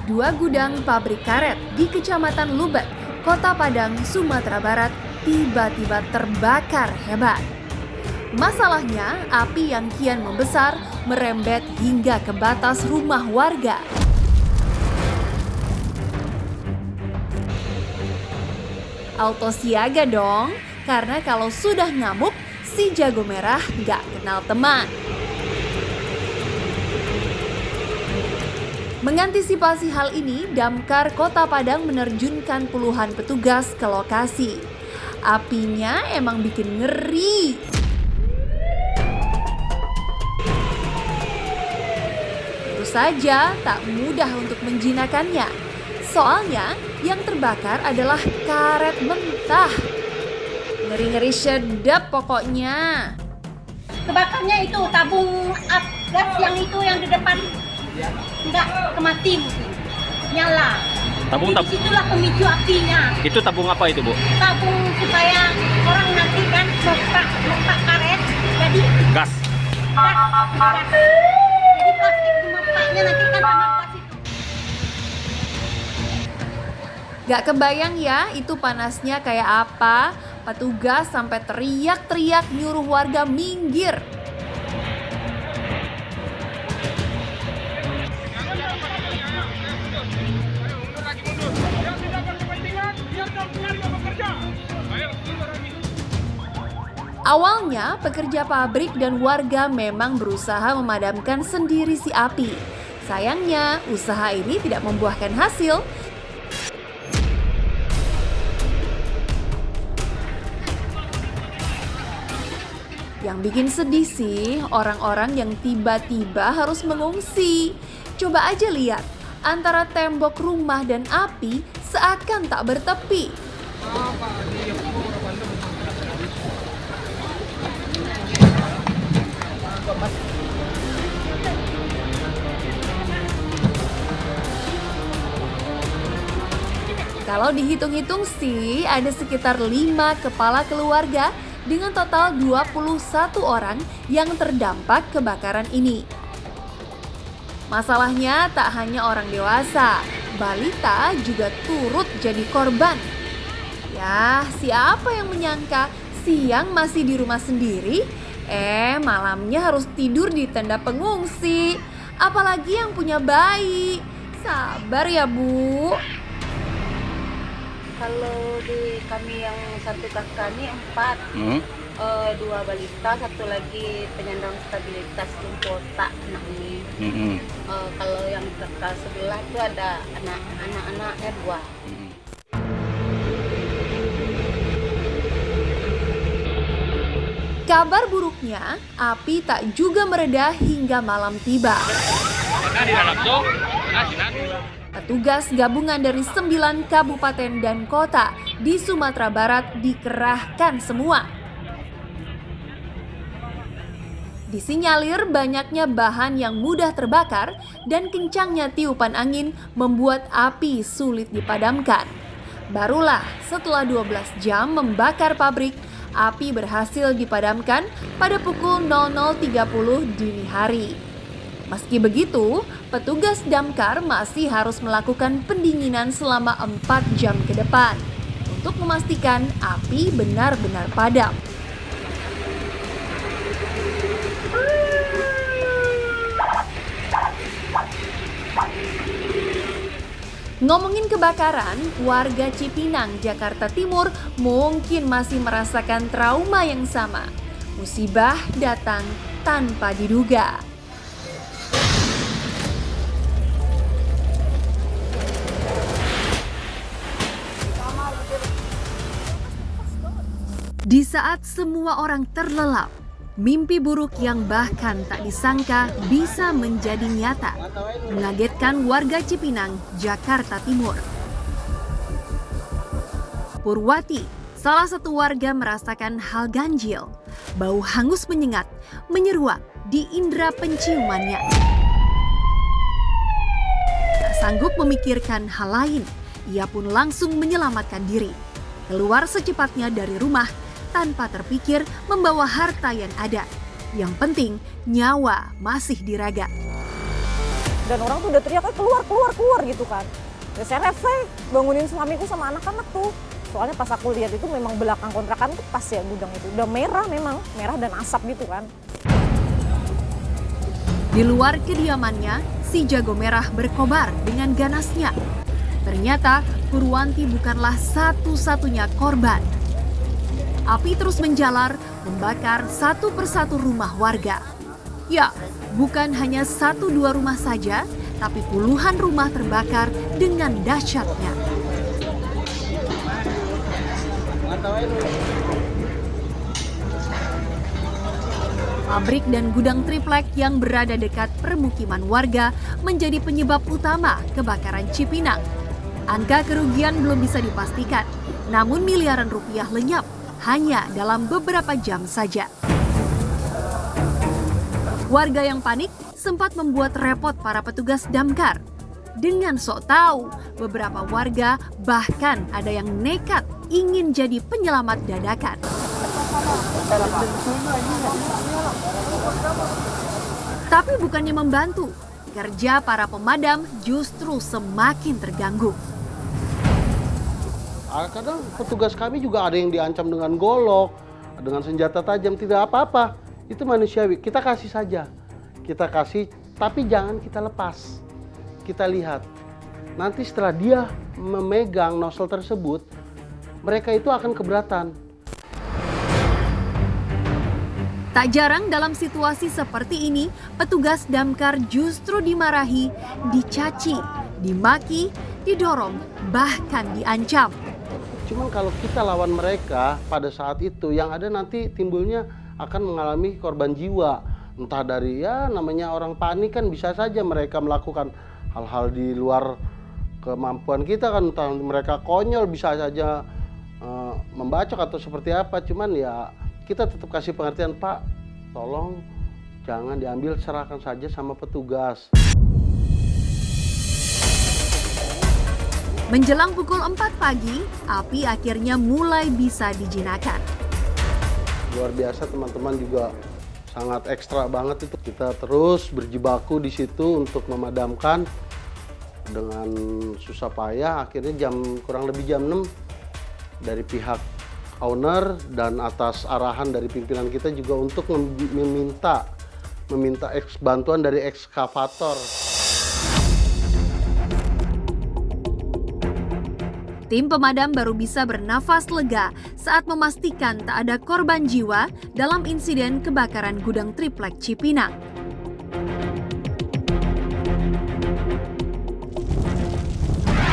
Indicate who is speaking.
Speaker 1: Dua gudang pabrik karet di Kecamatan Lubet, Kota Padang, Sumatera Barat tiba-tiba terbakar hebat. Masalahnya, api yang kian membesar merembet hingga ke batas rumah warga. Auto siaga dong, karena kalau sudah ngamuk, si jago merah nggak kenal teman. Mengantisipasi hal ini, Damkar Kota Padang menerjunkan puluhan petugas ke lokasi. Apinya emang bikin ngeri. Tentu saja tak mudah untuk menjinakkannya. Soalnya yang terbakar adalah karet mentah. Ngeri-ngeri sedap pokoknya.
Speaker 2: Kebakarnya itu tabung gas yang itu yang di depan. Enggak kemati mungkin. Nyala. Itulah pemicu apinya.
Speaker 3: Itu tabung apa itu, Bu?
Speaker 2: Tabung supaya orang nanti kan mempak karet jadi
Speaker 3: Gas.
Speaker 2: Jadi plastik dimempaknya nanti kan sama gas itu.
Speaker 1: Gak kebayang ya itu panasnya kayak apa. Petugas sampai teriak-teriak nyuruh warga minggir. Awalnya, pekerja pabrik dan warga memang berusaha memadamkan sendiri si api. Sayangnya, usaha ini tidak membuahkan hasil. Yang bikin sedih sih, orang-orang yang tiba-tiba harus mengungsi. Coba aja lihat, antara tembok rumah dan api seakan tak bertepi. Kalau dihitung-hitung sih ada sekitar 5 kepala keluarga dengan total 21 orang yang terdampak kebakaran ini. Masalahnya tak hanya orang dewasa, balita juga turut jadi korban. Ya, siapa yang menyangka siang masih di rumah sendiri, malamnya harus tidur di tenda pengungsi. Apalagi yang punya bayi. Sabar ya, Bu.
Speaker 2: Kalau di kami yang satu kakak ini 4, 2 balita, satu lagi penyandang stabilitas kotak anak ini. Kalau yang kakak sebelah itu ada anak-anaknya 2.
Speaker 1: Kabar buruknya, api tak juga mereda hingga malam tiba. Petugas gabungan dari 9 kabupaten dan kota di Sumatera Barat dikerahkan semua. Disinyalir banyaknya bahan yang mudah terbakar dan kencangnya tiupan angin membuat api sulit dipadamkan. Barulah setelah 12 jam membakar pabrik, api berhasil dipadamkan pada pukul 00.30 dini hari. Meski begitu, petugas damkar masih harus melakukan pendinginan selama 4 jam ke depan untuk memastikan api benar-benar padam. Ngomongin kebakaran, warga Cipinang, Jakarta Timur mungkin masih merasakan trauma yang sama. Musibah datang tanpa diduga. Di saat semua orang terlelap, mimpi buruk yang bahkan tak disangka bisa menjadi nyata, mengagetkan warga Cipinang, Jakarta Timur. Purwati, salah satu warga merasakan hal ganjil, bau hangus menyengat, menyeruak di indera penciumannya. Tak sanggup memikirkan hal lain, ia pun langsung menyelamatkan diri. Keluar secepatnya dari rumah, tanpa terpikir membawa harta yang ada. Yang penting, nyawa masih diraga.
Speaker 3: Dan orang tuh udah teriak, keluar gitu kan. Dan saya refleks bangunin suamiku sama anak-anak tuh. Soalnya pas aku lihat itu memang belakang kontrakan tuh pas ya gudang itu. Udah merah memang, merah dan asap gitu kan.
Speaker 1: Di luar kediamannya, si jago merah berkobar dengan ganasnya. Ternyata Purwanti bukanlah satu-satunya korban. Api terus menjalar, membakar satu persatu rumah warga. Ya, bukan hanya 1-2 rumah saja, tapi puluhan rumah terbakar dengan dahsyatnya. Pabrik dan gudang triplek yang berada dekat permukiman warga menjadi penyebab utama kebakaran Cipinang. Angka kerugian belum bisa dipastikan, namun miliaran rupiah lenyap hanya dalam beberapa jam saja. Warga yang panik sempat membuat repot para petugas damkar. Dengan sok tahu, beberapa warga bahkan ada yang nekat ingin jadi penyelamat dadakan. Tapi bukannya membantu, kerja para pemadam justru semakin terganggu.
Speaker 4: Kadang petugas kami juga ada yang diancam dengan golok, dengan senjata tajam, tidak apa-apa. Itu manusiawi, kita kasih saja. Kita kasih, tapi jangan kita lepas. Kita lihat, nanti setelah dia memegang nozzle tersebut, mereka itu akan keberatan.
Speaker 1: Tak jarang dalam situasi seperti ini, petugas damkar justru dimarahi, dicaci, dimaki, didorong, bahkan diancam.
Speaker 4: Cuman kalau kita lawan mereka pada saat itu, yang ada nanti timbulnya akan mengalami korban jiwa. Entah dari namanya orang panik kan bisa saja mereka melakukan hal-hal di luar kemampuan kita kan. Entah mereka konyol bisa saja membacok atau seperti apa. Cuman ya kita tetap kasih pengertian, Pak, tolong jangan diambil, serahkan saja sama petugas.
Speaker 1: Menjelang pukul 4 pagi, api akhirnya mulai bisa dijinakan.
Speaker 4: Luar biasa, teman-teman juga sangat ekstra banget itu. Kita terus berjibaku di situ untuk memadamkan dengan susah payah. Akhirnya kurang lebih jam 6 dari pihak owner dan atas arahan dari pimpinan kita juga untuk meminta bantuan dari ekskavator.
Speaker 1: Tim pemadam baru bisa bernafas lega saat memastikan tak ada korban jiwa dalam insiden kebakaran gudang triplek Cipinang.